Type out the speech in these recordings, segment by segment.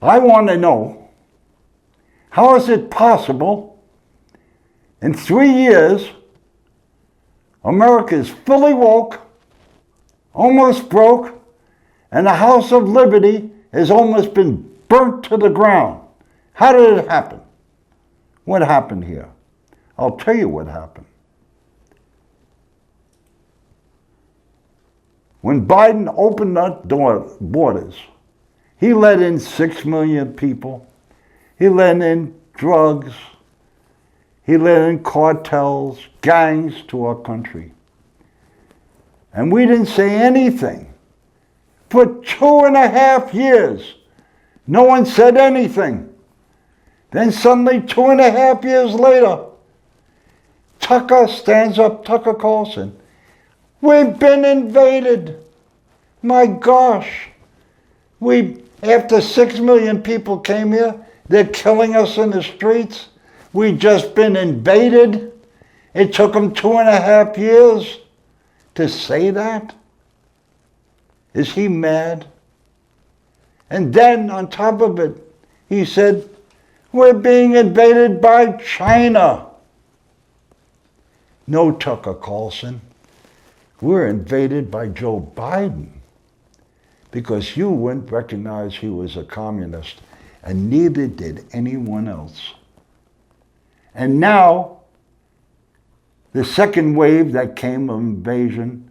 I want to know, how is it possible in 3 years America is fully woke, almost broke, and the House of Liberty has almost been burnt to the ground? How did it happen? What happened here? I'll tell you what happened. When Biden opened up borders, he let in 6 million people. He let in drugs. He let in cartels, gangs to our country. And we didn't say anything. For 2.5 years, no one said anything. Then suddenly, 2.5 years later, Tucker stands up, Tucker Carlson. We've been invaded. My gosh. After 6 million people came here, they're killing us in the streets. We've just been invaded. It took them 2.5 years to say that. Is he mad? And then on top of it, he said, we're being invaded by China. No, Tucker Carlson. We're invaded by Joe Biden because you wouldn't recognize he was a communist, and neither did anyone else. And now, the second wave that came of invasion,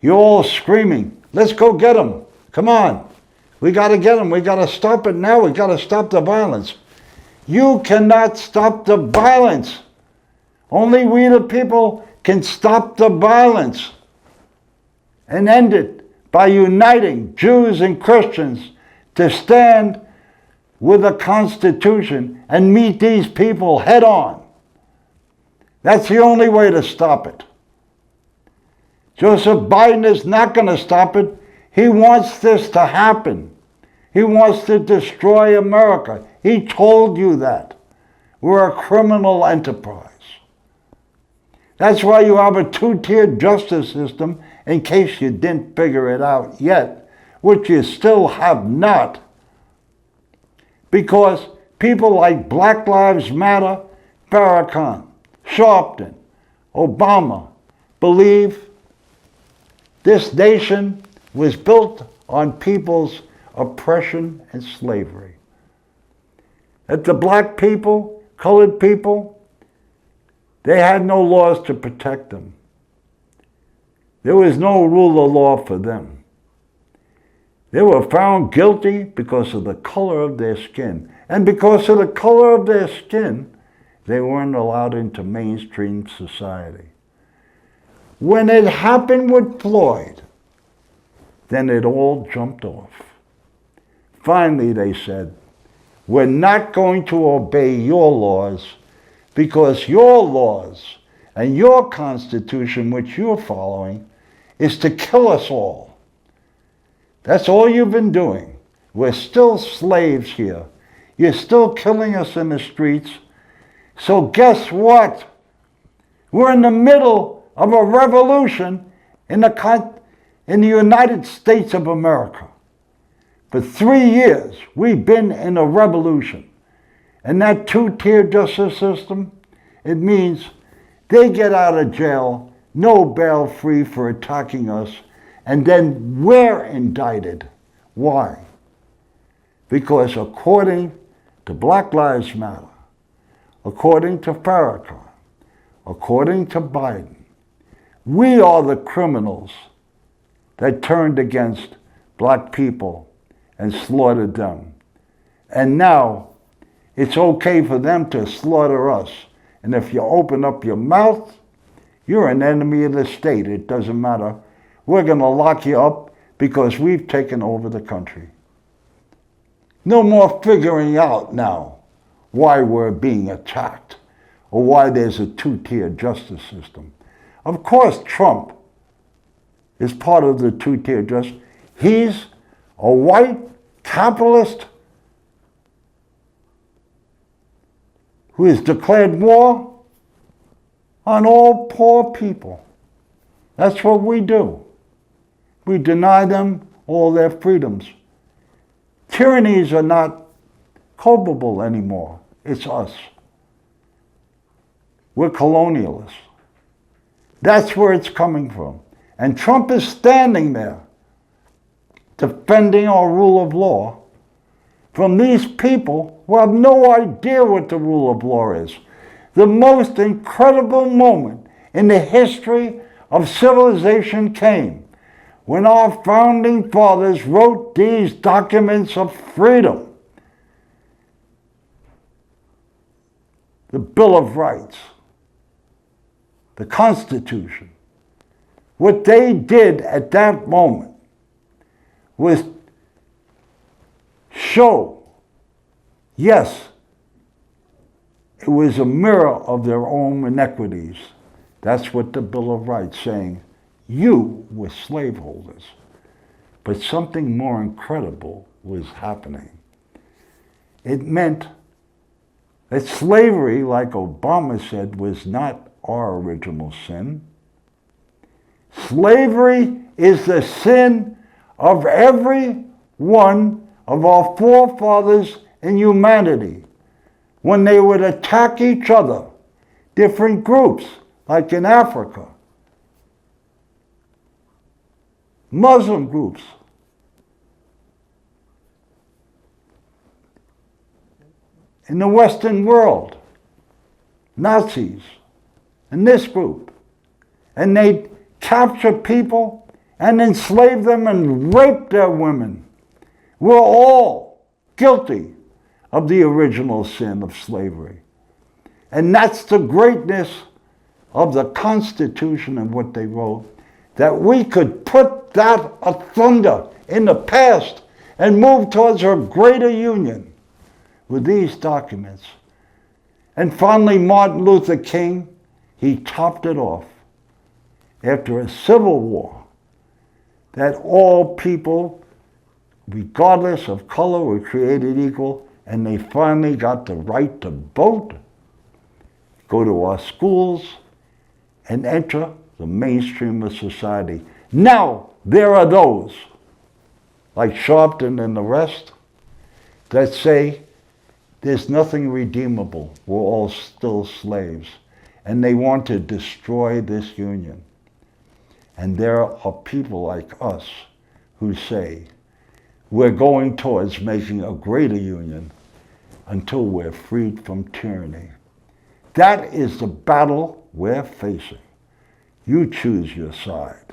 you're all screaming, let's go get them. Come on. We got to get them. We got to stop it now. We got to stop the violence. You cannot stop the violence. Only we the people can stop the violence and end it by uniting Jews and Christians to stand with the Constitution and meet these people head on. That's the only way to stop it. Joseph Biden is not going to stop it. He wants this to happen. He wants to destroy America. He told you that. We're a criminal enterprise. That's why you have a two-tiered justice system, in case you didn't figure it out yet, which you still have not. Because people like Black Lives Matter, Farrakhan, Sharpton, Obama believe this nation was built on people's oppression and slavery. That the black people, colored people, they had no laws to protect them. There was no rule of law for them. They were found guilty because of the color of their skin. And because of the color of their skin, they weren't allowed into mainstream society. When it happened with Floyd, then it all jumped off. Finally, they said, we're not going to obey your laws because your laws and your Constitution, which you're following, is to kill us all. That's all you've been doing. We're still slaves here. You're still killing us in the streets. So guess what? We're in the middle of a revolution in the United States of America. For 3 years, we've been in a revolution. And that two-tier justice system, it means they get out of jail, no bail free for attacking us, and then we're indicted. Why? Because according to Black Lives Matter, according to Farrakhan, according to Biden, we are the criminals that turned against black people and slaughtered them. And now it's okay for them to slaughter us. And if you open up your mouth, you're an enemy of the state. It doesn't matter. We're going to lock you up because we've taken over the country. No more figuring out now why we're being attacked or why there's a two-tier justice system. Of course, Trump is part of the two-tier justice. He's a white capitalist who has declared war on all poor people. That's what we do. We deny them all their freedoms. Tyrannies are not culpable anymore. It's us. We're colonialists. That's where it's coming from. And Trump is standing there defending our rule of law from these people who have no idea what the rule of law is. The most incredible moment in the history of civilization came when our founding fathers wrote these documents of freedom. The Bill of Rights, the Constitution. What they did at that moment was show, yes, it was a mirror of their own inequities. That's what the Bill of Rights saying. You were slaveholders. But something more incredible was happening. It meant that slavery, like Obama said, was not our original sin. Slavery is the sin of every one of our forefathers in humanity when they would attack each other, different groups, like in Africa, Muslim groups, in the Western world, Nazis, and this group. And they'd capture people and enslave them and rape their women. We're all guilty of the original sin of slavery. And that's the greatness of the Constitution and what they wrote, that we could put that asunder in the past and move towards a greater union with these documents. And finally, Martin Luther King, he topped it off after a civil war, that all people, regardless of color, were created equal, and they finally got the right to vote, go to our schools, and enter the mainstream of society. Now, there are those, like Sharpton and the rest, that say there's nothing redeemable. We're all still slaves. And they want to destroy this union. And there are people like us who say, we're going towards making a greater union until we're freed from tyranny. That is the battle we're facing. You choose your side.